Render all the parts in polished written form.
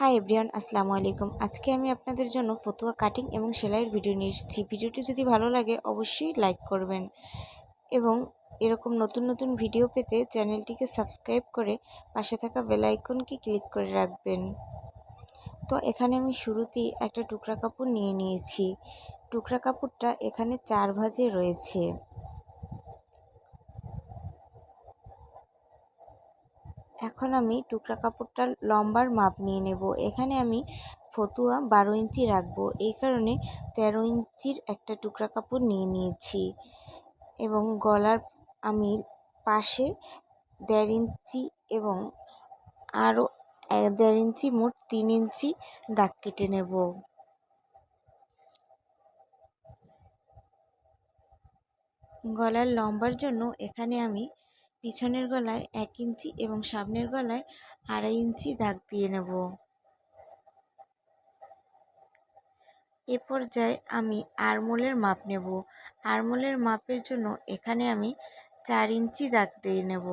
Hi everyone, আসসালামু আলাইকুম। আজকে আমি আপনাদের জন্য ফতুয়া কাটিং এবং সেলাইয়ের ভিডিও নিয়ে এসেছি। ভিডিওটি যদি ভালো লাগে অবশ্যই লাইক করবেন এবং এরকম নতুন নতুন ভিডিও পেতে চ্যানেলটিকে সাবস্ক্রাইব করে পাশে থাকা বেল আইকনকে ক্লিক করে রাখবেন। তো এখানে আমি শুরুতেই একটা টুকরা কাপড় নিয়ে নিয়েছি। টুকরা কাপড়টা এখানে 4 ভাঁজে রয়েছে। এখন আমি টুকরা কাপড়টার লম্বার মাপ নিয়ে নেব। এখানে আমি ফতুয়া 12 ইঞ্চি রাখবো, এই কারণে 13 ইঞ্চির একটা টুকরা কাপড় নিয়ে নিয়েছি এবং গলার আমি পাশে 1.5 ইঞ্চি এবং আরও 1.5 ইঞ্চি, মোট 3 ইঞ্চি দাগ কেটে নেব। গলার লম্বার জন্য এখানে আমি পিছনের গলায় 1 ইঞ্চি এবং সামনের গলায় 2.5 ইঞ্চি দাগ দিয়ে নেব। এ পর্যায়ে আমি আরমোলের মাপ নেব। আরমোলের মাপের জন্য এখানে আমি 4 ইঞ্চি দাগ দিয়ে নেব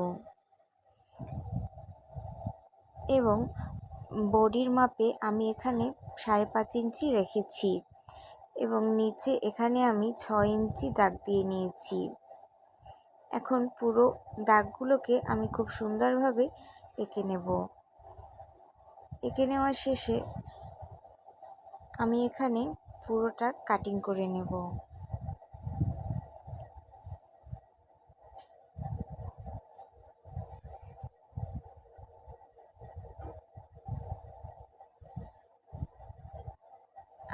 এবং বডির মাপে আমি এখানে 5.5 ইঞ্চি রেখেছি এবং নিচে এখানে আমি 6 ইঞ্চি দাগ দিয়ে নিয়েছি। এখন পুরো দাগগুলোকে আমি খুব সুন্দরভাবে এঁকে নেব। এঁকে নেওয়ার শেষে আমি এখানে পুরোটা কাটিং করে নেব।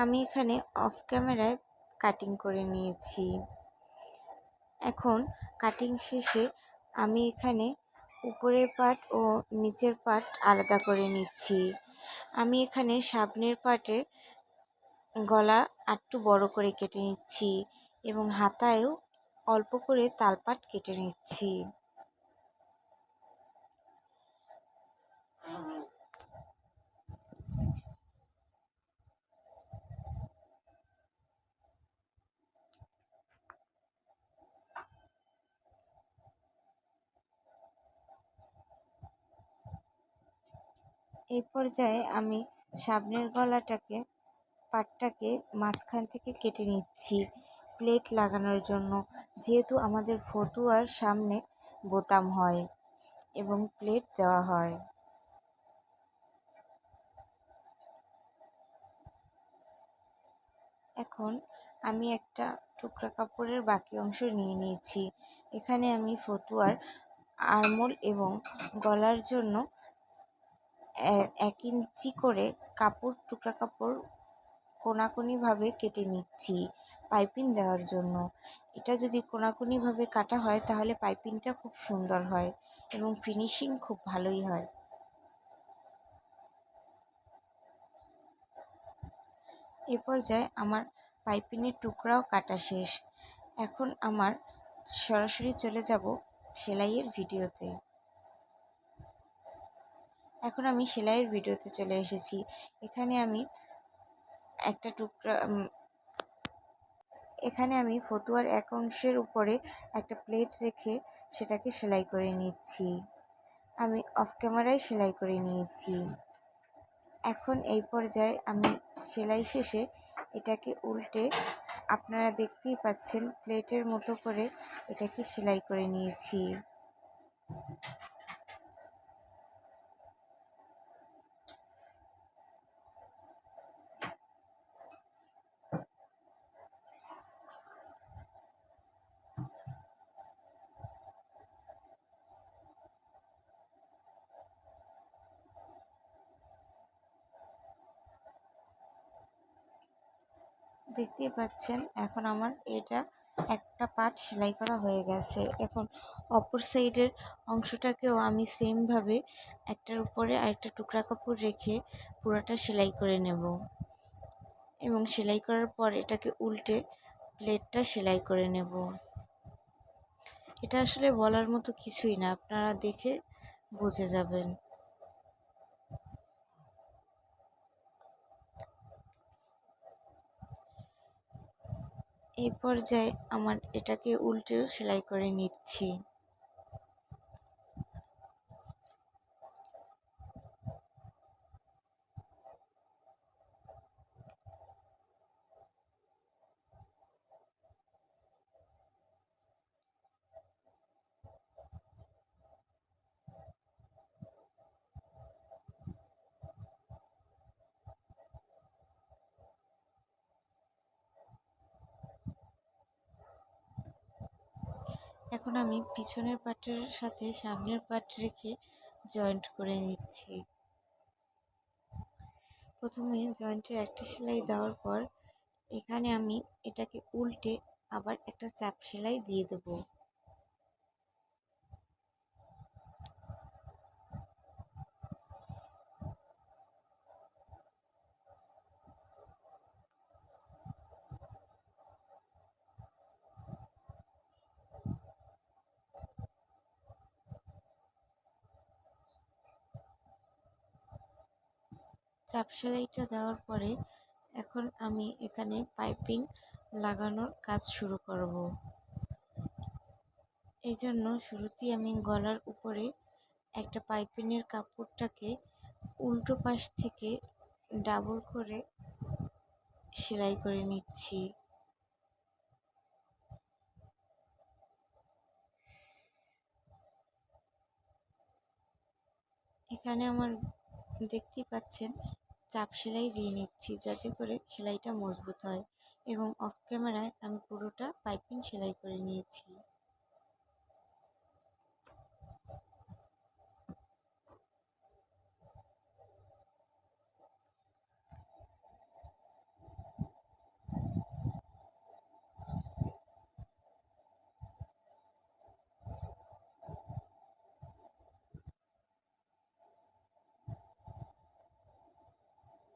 আমি এখানে অফ ক্যামেরায় কাটিং করে নিয়েছি। এখন কাটিং শেষে আমি এখানে উপরের পার্ট ও নিচের পার্ট আলাদা করে নিচ্ছি। আমি এখানে সামনের পার্টে গলা একটু বড় করে কেটে নিচ্ছি এবং হাতায়ও অল্প করে তালপাট কেটে নিচ্ছি। এই পর্যায়ে আমি সামনের গলাটাকে পাটটাকে মাঝখান থেকে কেটে নিচ্ছি প্লেট লাগানোর জন্য, যেহেতু আমাদের ফতুয়ার সামনে বোতাম হয় এবং প্লেট দেওয়া হয়। এখন আমি একটা টুকরা কাপড়ের বাকি অংশ নিয়ে নিয়েছি। এখানে আমি ফতুয়ার আরমোল এবং গলার জন্য 1 ইঞ্চি করে কাপড়, টুকরা কাপড় কোনাকুনিভাবে কেটে নিচ্ছি পাইপিং দেওয়ার জন্য। এটা যদি কোনাকুনিভাবে কাটা হয় তাহলে পাইপিংটা খুব সুন্দর হয় এবং ফিনিশিং খুব ভালোই হয়। এ পর্যায়ে আমার পাইপিংয়ের টুকরাও কাটা শেষ। এখন আমার সরাসরি চলে যাব সেলাইয়ের ভিডিওতে। এখন আমি সেলাইয়ের ভিডিওতে চলে এসেছি। এখানে আমি একটা টুকরা এখানে আমি ফতুয়ার এক অংশের উপরে একটা প্লেট রেখে সেটাকে সেলাই করে নিচ্ছি। আমি অফ ক্যামেরায় সেলাই করে নিয়েছি। এখন এই পর্যায়ে আমি সেলাই শেষে এটাকে উল্টে, আপনারা দেখতেই পাচ্ছেন, প্লেটের মতো করে এটাকে সেলাই করে নিয়েছি। দেখতেই পাচ্ছেন এখন আমার এটা একটা পার্ট সেলাই করা হয়ে গেছে। এখন অপর সাইডের অংশটাকেও আমি সেমভাবে একটার উপরে আরেকটা টুকরা কাপড় রেখে পুরোটা সেলাই করে নেব এবং সেলাই করার পর এটাকে উল্টে প্লেটটা সেলাই করে নেব। এটা আসলে বলার মতো কিছুই না, আপনারা দেখে বুঝে যাবেন। এই পর্যায়ে আমার এটাকে উল্টেও সেলাই করে নিচ্ছি। এখন আমি পিছনের পার্টের সাথে সামনের পার্ট রেখে জয়েন্ট করে নিচ্ছি। প্রথমে জয়েন্টের একটা সেলাই দেওয়ার পর এখানে আমি এটাকে উল্টে আবার একটা চাপ সেলাই দিয়ে দেবো। চাপ সেলাইটা দেওয়ার পরে এখন আমি এখানে পাইপিং লাগানোর কাজ শুরু করব। এই জন্য শুরুতেই আমি গলার উপরে একটা পাইপিংয়ের কাপড়টাকে উল্টো পাশ থেকে ডাবল করে সেলাই করে নিচ্ছি। এখানে আমার দেখতেই পাচ্ছেন চাপ সেলাই দিয়ে নিচ্ছি যাতে করে সেলাইটা মজবুত হয়, এবং অফ ক্যামেরায় আমি পুরোটা পাইপিং সেলাই করে নিয়েছি।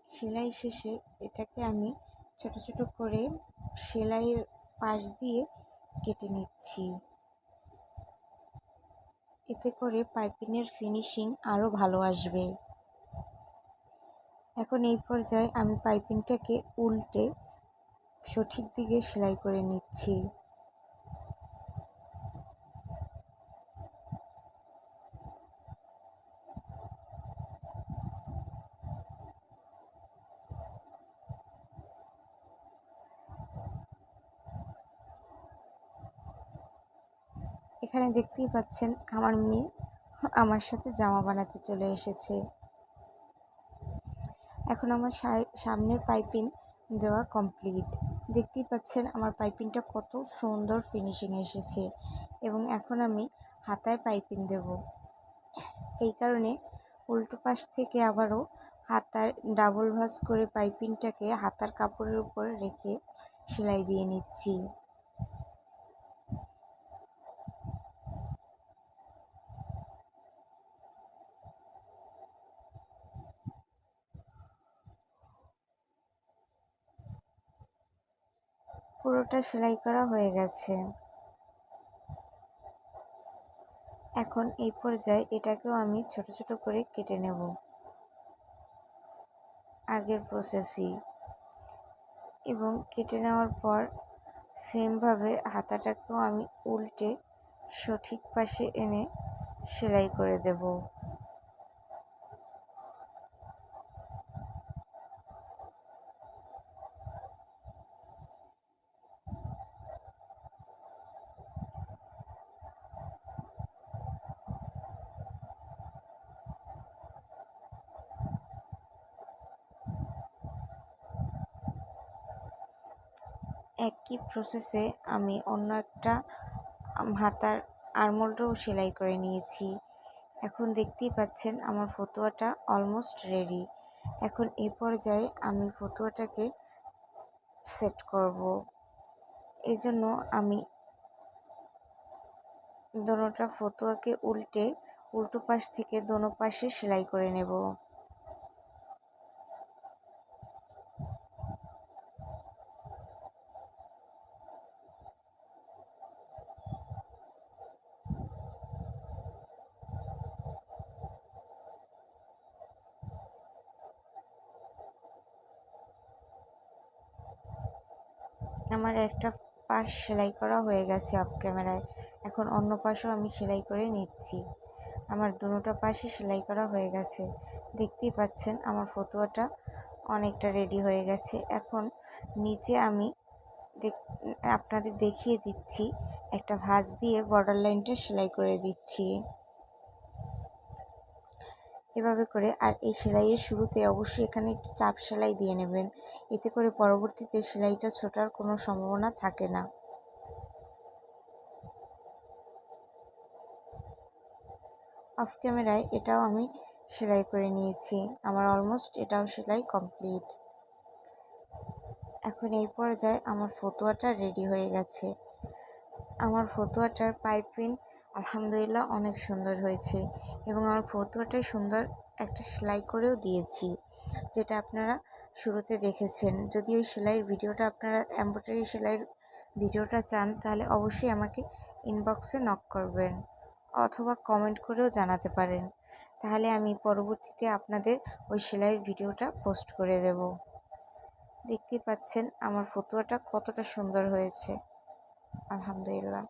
সেলাই শেষে এটাকে আমি ছোট ছোট করে সেলাইয়ের পাশ দিয়ে কেটে নিচ্ছি। এতে করে পাইপিংয়ের ফিনিশিং আরও ভালো আসবে। এখন এই পর্যায়ে আমি পাইপিংটাকে উল্টে সঠিক দিকে সেলাই করে নিচ্ছি। এখানে দেখতেই পাচ্ছেন আমার মেয়ে আমার সাথে জামা বানাতে চলে এসেছে। এখন আমার সামনের পাইপিং দেওয়া কমপ্লিট। দেখতেই পাচ্ছেন আমার পাইপিংটা কত সুন্দর ফিনিশিং এসেছে, এবং এখন আমি হাতায় পাইপিং দেব। এই কারণে উল্টো পাশ থেকে আবারও হাতার ডাবল ভাঁজ করে পাইপিংটাকে হাতার কাপড়ের উপর রেখে সেলাই দিয়ে নিচ্ছি। পুরোটা সেলাই করা হয়ে গেছে। এখন এই পর্যায়ে এটাকেও আমি ছোট ছোট করে কেটে নেব আগের প্রসেসই, এবং কেটে নেওয়ার পর সেমভাবে হাতাটাকেও আমি উল্টে সঠিক পাশে এনে সেলাই করে দেব। একই প্রসেসে আমি অন্য একটা হাতার আরমোলটাও সেলাই করে নিয়েছি। এখন দেখতেই পাচ্ছেন আমার ফতুয়াটা অলমোস্ট রেডি। এখন এই পর্যায়ে আমি ফতুয়াটাকে সেট করব। এই জন্য আমি দোনোটা ফতুয়াকে উল্টে উল্টো পাশ থেকে দোনো পাশে সেলাই করে নেব। আমার একটা পাশ সেলাই করা হয়ে গেছে অফ ক্যামেরায়। এখন অন্য পাশও আমি সেলাই করে নিচ্ছি। আমার দুটো পাশই সেলাই করা হয়ে গেছে। দেখতেই পাচ্ছেন আমার ফতুয়াটা অনেকটা রেডি হয়ে গেছে। এখন নিচে আমি আপনাদের দেখিয়ে দিচ্ছি, একটা ভাঁজ দিয়ে বর্ডার লাইনটা সেলাই করে দিচ্ছি এভাবে করে। আর এই সেলাইয়ের শুরুতে অবশ্যই এখানে একটু চাপ সেলাই দিয়ে নেবেন, এতে করে পরবর্তীতে সেলাইটা ছোটার কোনো সম্ভাবনা থাকে না। অফ ক্যামেরায় এটাও আমি সেলাই করে নিয়েছি। আমার অলমোস্ট এটাও সেলাই কমপ্লিট। এখন এই পর্যায়ে আমার ফতুয়াটা রেডি হয়ে গেছে। আমার ফতুয়াটার পাইপিং আলহামদুলিল্লাহ অনেক সুন্দর হয়েছে এবং আমার ফতুয়াটায় সুন্দর একটা সেলাই করেও দিয়েছি, যেটা আপনারা শুরুতে দেখেছেন। যদি ওই সেলাইয়ের ভিডিওটা আপনারা এমব্রয়ডারি সেলাইয়ের ভিডিওটা চান তাহলে অবশ্যই আমাকে ইনবক্সে নক করবেন অথবা কমেন্ট করেও জানাতে পারেন, তাহলে আমি পরবর্তীতে আপনাদের ওই সেলাইয়ের ভিডিওটা পোস্ট করে দেব। দেখতেই পাচ্ছেন আমার ফতুয়াটা কতটা সুন্দর হয়েছে, আলহামদুলিল্লাহ।